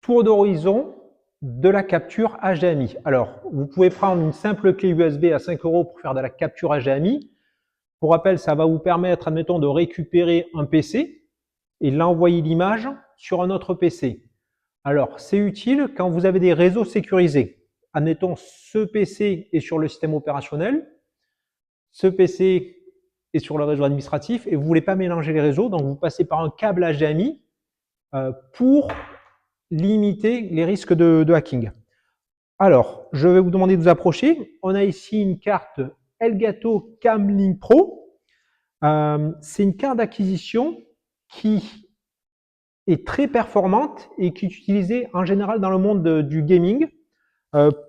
tour d'horizon de la capture HDMI. Alors, vous pouvez prendre une simple clé USB à 5 € pour faire de la capture HDMI. Pour rappel, ça va vous permettre, admettons, de récupérer un PC et l'envoyer l'image sur un autre PC. Alors, c'est utile quand vous avez des réseaux sécurisés. Admettons, ce PC est sur le système opérationnel, ce PC est sur le réseau administratif et vous ne voulez pas mélanger les réseaux, donc vous passez par un câble HDMI pour limiter les risques de hacking. Alors, je vais vous demander de vous approcher. On a ici une carte Elgato Camlink Pro. C'est une carte d'acquisition qui est très performante et qui est utilisée en général dans le monde du gaming.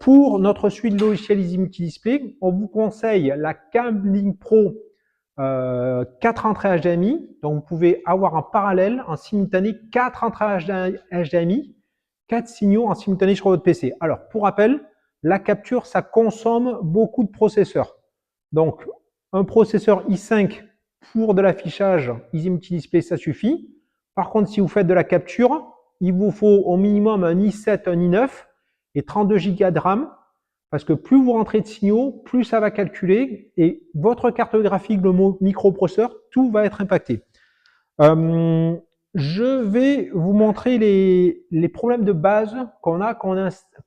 Pour notre suite de logiciels Easy Multidisplay, on vous conseille la Camlink Pro 4 entrées HDMI. Donc, vous pouvez avoir en parallèle, en simultané, 4 entrées HDMI, 4 signaux en simultané sur votre PC. Alors, pour rappel, la capture, ça consomme beaucoup de processeurs. Donc, un processeur i5 pour de l'affichage Easy Multidisplay, ça suffit. Par contre, si vous faites de la capture, il vous faut au minimum un i7, un i9 et 32 Go de RAM, parce que plus vous rentrez de signaux, plus ça va calculer et votre carte graphique, le microprocesseur, tout va être impacté. Je vais vous montrer les problèmes de base qu'on a quand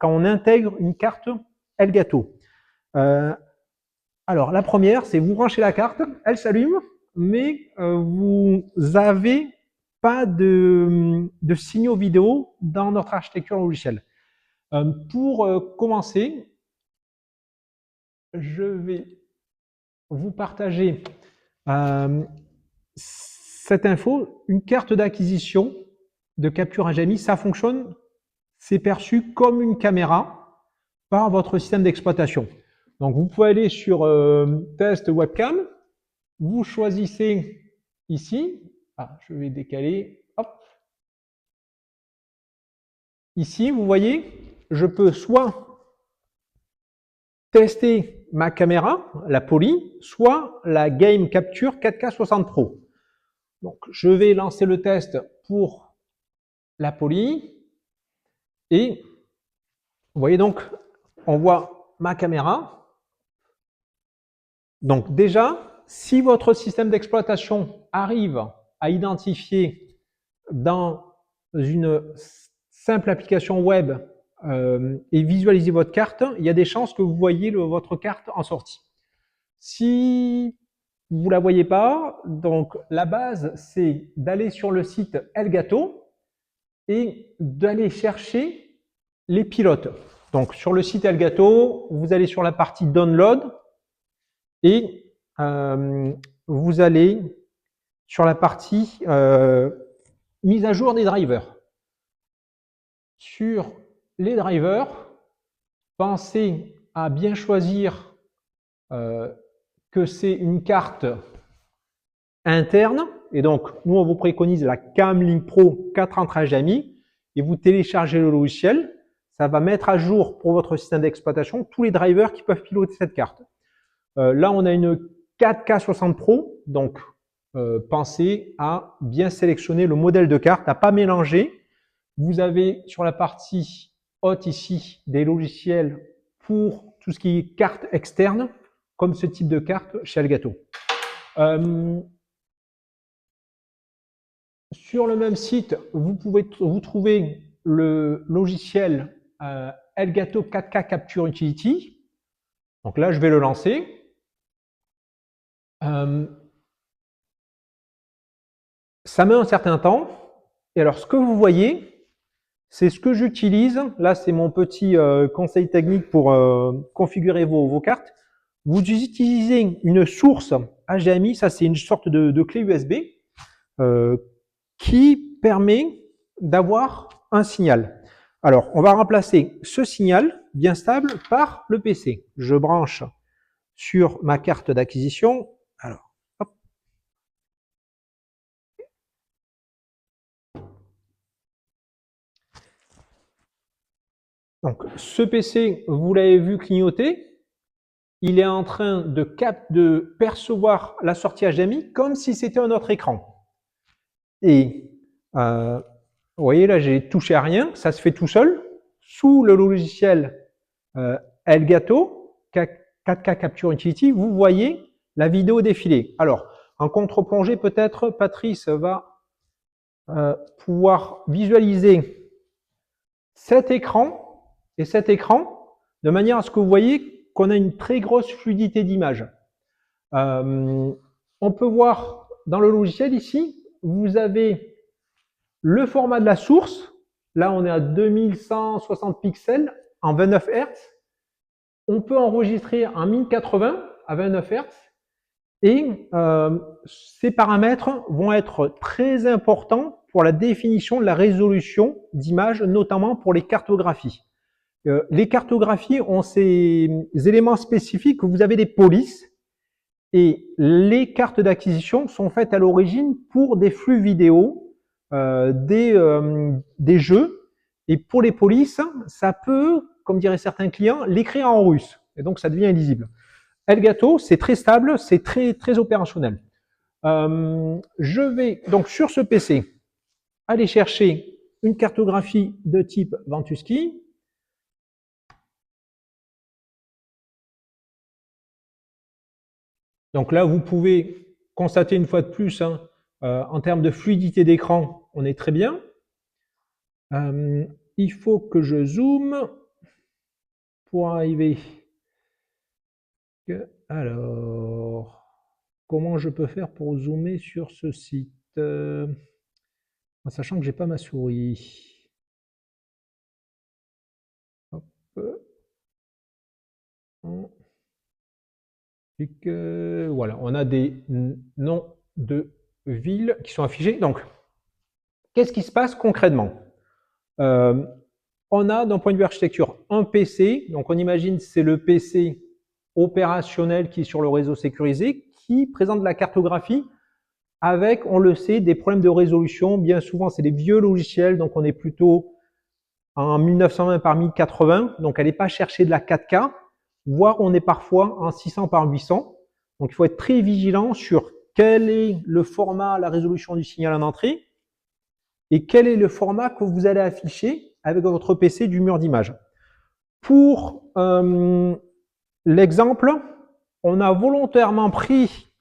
on intègre une carte Elgato. Alors, la première, c'est vous branchez la carte, elle s'allume, mais vous n'avez pas de signaux vidéo dans notre architecture logicielle. Pour commencer, je vais vous partager cette info. Une carte d'acquisition de capture HDMI, ça fonctionne, c'est perçu comme une caméra par votre système d'exploitation. Donc, vous pouvez aller sur Test Webcam, vous choisissez ici, je vais décaler, hop. Ici, vous voyez, je peux soit tester ma caméra, la Poly, soit la Game Capture 4K 60 Pro. Donc, je vais lancer le test pour la Poly et vous voyez donc, on voit ma caméra. Donc déjà, si votre système d'exploitation arrive à identifier dans une simple application web et visualiser votre carte, il y a des chances que vous voyez votre carte en sortie. Si vous ne la voyez pas, donc la base, c'est d'aller sur le site Elgato et d'aller chercher les pilotes. Donc sur le site Elgato, vous allez sur la partie Download et vous allez sur la partie mise à jour des drivers. Sur les drivers, pensez à bien choisir que c'est une carte interne. Et donc, nous, on vous préconise la Camlink Pro 4 entrées HDMI et vous téléchargez le logiciel. Ça va mettre à jour pour votre système d'exploitation tous les drivers qui peuvent piloter cette carte. Là, on a une 4K 60 Pro, donc pensez à bien sélectionner le modèle de carte, à ne pas mélanger. Vous avez sur la partie haute ici des logiciels pour tout ce qui est carte externe, comme ce type de carte chez Elgato. Sur le même site, vous pouvez vous trouver le logiciel Elgato 4K Capture Utility. Donc là, je vais le lancer. Ça met un certain temps. Et alors, ce que vous voyez, c'est ce que j'utilise. Là, c'est mon petit conseil technique pour configurer vos cartes. Vous utilisez une source HDMI, ça c'est une sorte de clé USB qui permet d'avoir un signal. Alors, on va remplacer ce signal bien stable par le PC. Je branche sur ma carte d'acquisition. Alors, hop. Donc, ce PC, vous l'avez vu clignoter. Il est en train de percevoir la sortie HDMI comme si c'était un autre écran. Et Vous voyez, là, j'ai touché à rien, ça se fait tout seul, sous le logiciel Elgato, 4K Capture Utility, vous voyez la vidéo défiler. Alors, en contre-plongée, peut-être, Patrice va pouvoir visualiser cet écran et cet écran, de manière à ce que vous voyez qu'on a une très grosse fluidité d'image. On peut voir dans le logiciel ici, vous avez le format de la source. Là, on est à 2160 pixels en 29 Hz. On peut enregistrer en 1080 à 29 Hz. Et ces paramètres vont être très importants pour la définition de la résolution d'image, notamment pour les cartographies. Les cartographies ont ces éléments spécifiques. Vous avez des polices et les cartes d'acquisition sont faites à l'origine pour des flux vidéo, des jeux. Et pour les polices, ça peut, comme diraient certains clients, l'écrire en russe. Et donc, ça devient illisible. Elgato, c'est très stable, c'est très opérationnel. Je vais donc sur ce PC aller chercher une cartographie de type Ventusky. Donc là, vous pouvez constater une fois de plus, hein, en termes de fluidité d'écran, on est très bien. Il faut que je zoome pour arriver. Alors, comment je peux faire pour zoomer sur ce site, en sachant que j'ai pas ma souris. Hop. Voilà, on a des noms de villes qui sont affichés. Donc, qu'est-ce qui se passe concrètement? On a, d'un point de vue architecture, un PC. Donc, on imagine c'est le PC opérationnel qui est sur le réseau sécurisé, qui présente de la cartographie avec, on le sait, des problèmes de résolution. Bien souvent, c'est des vieux logiciels, donc on est plutôt en 1920 par 1080, donc allez pas chercher de la 4K, voire on est parfois en 600 par 800. Donc il faut être très vigilant sur quel est le format, la résolution du signal en entrée, et quel est le format que vous allez afficher avec votre PC du mur d'image. Pour l'exemple, on a volontairement pris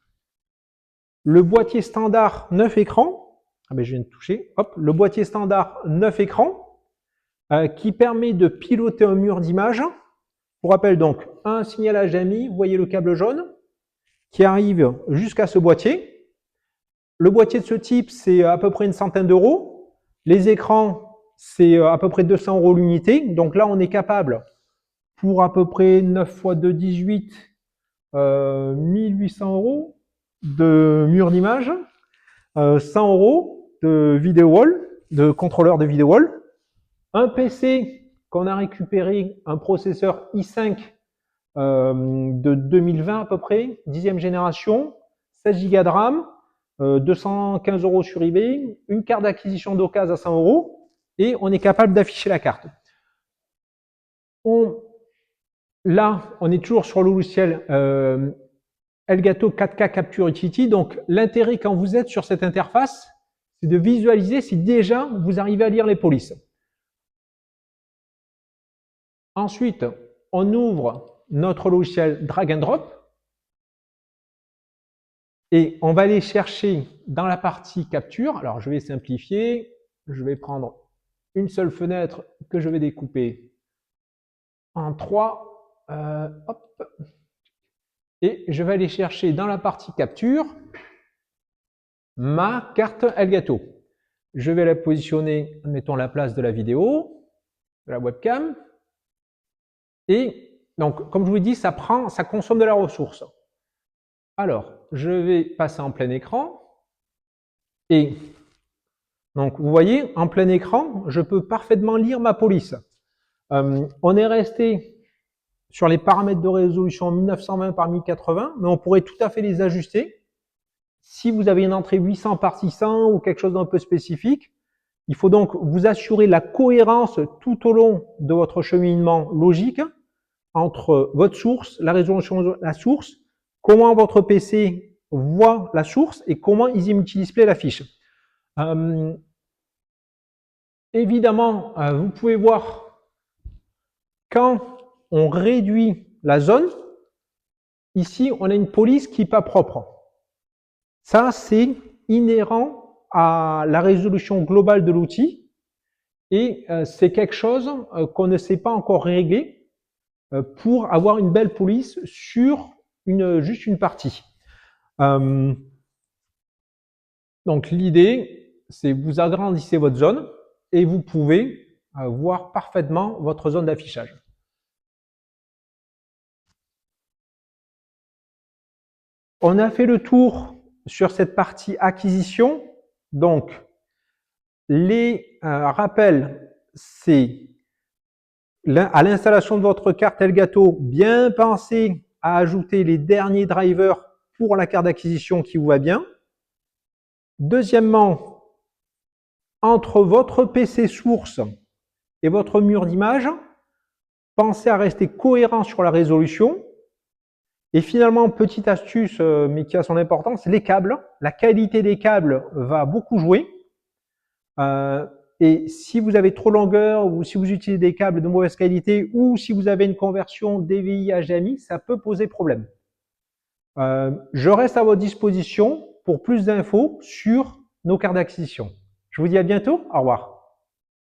le boîtier standard 9 écrans. Ah ben je viens de toucher. Hop, le boîtier standard 9 écrans qui permet de piloter un mur d'image. Pour rappel, donc, un signal HDMI, vous voyez le câble jaune qui arrive jusqu'à ce boîtier. Le boîtier de ce type, c'est à peu près une centaine d'euros. Les écrans, c'est à peu près 200 euros l'unité. Donc là, on est capable, pour à peu près 9 x 2, 18, 1800 euros de mur d'image, 100 euros de vidéo wall, de contrôleur de vidéo wall, un PC qu'on a récupéré, un processeur i5 de 2020 à peu près, 10e génération, 16 Go de RAM, 215 euros sur eBay, une carte d'acquisition d'occasion à 100 euros, et on est capable d'afficher la carte. Là, on est toujours sur le logiciel Elgato 4K Capture Utility. Donc, l'intérêt quand vous êtes sur cette interface, c'est de visualiser si déjà vous arrivez à lire les polices. Ensuite, on ouvre notre logiciel Drag and Drop et on va aller chercher dans la partie capture. Alors, je vais simplifier. Je vais prendre une seule fenêtre que je vais découper en 3. Hop. Et je vais aller chercher dans la partie capture ma carte Elgato. Je vais la positionner, mettons la place de la vidéo, de la webcam. Et donc, comme je vous l'ai dit, ça consomme de la ressource. Alors, je vais passer en plein écran. Et donc, vous voyez, en plein écran, je peux parfaitement lire ma police. On est resté sur les paramètres de résolution 1920 par 1080, mais on pourrait tout à fait les ajuster. Si vous avez une entrée 800 par 600 ou quelque chose d'un peu spécifique, il faut donc vous assurer la cohérence tout au long de votre cheminement logique entre votre source, la résolution de la source, comment votre PC voit la source et comment EasyMultiDisplay l'affiche. évidemment, vous pouvez voir quand on réduit la zone, ici, on a une police qui n'est pas propre. Ça, c'est inhérent à la résolution globale de l'outil et c'est quelque chose qu'on ne sait pas encore régler pour avoir une belle police sur juste une partie. Donc l'idée, c'est vous agrandissez votre zone et vous pouvez voir parfaitement votre zone d'affichage. On a fait le tour sur cette partie acquisition. Donc, les rappels, c'est à l'installation de votre carte Elgato, bien penser à ajouter les derniers drivers pour la carte d'acquisition qui vous va bien. Deuxièmement, entre votre PC source et votre mur d'image, pensez à rester cohérent sur la résolution. Et finalement, petite astuce, mais qui a son importance, les câbles. La qualité des câbles va beaucoup jouer. Et si vous avez trop longueur ou si vous utilisez des câbles de mauvaise qualité ou si vous avez une conversion DVI HDMI, ça peut poser problème. Je reste à votre disposition pour plus d'infos sur nos cartes d'acquisition. Je vous dis à bientôt. Au revoir.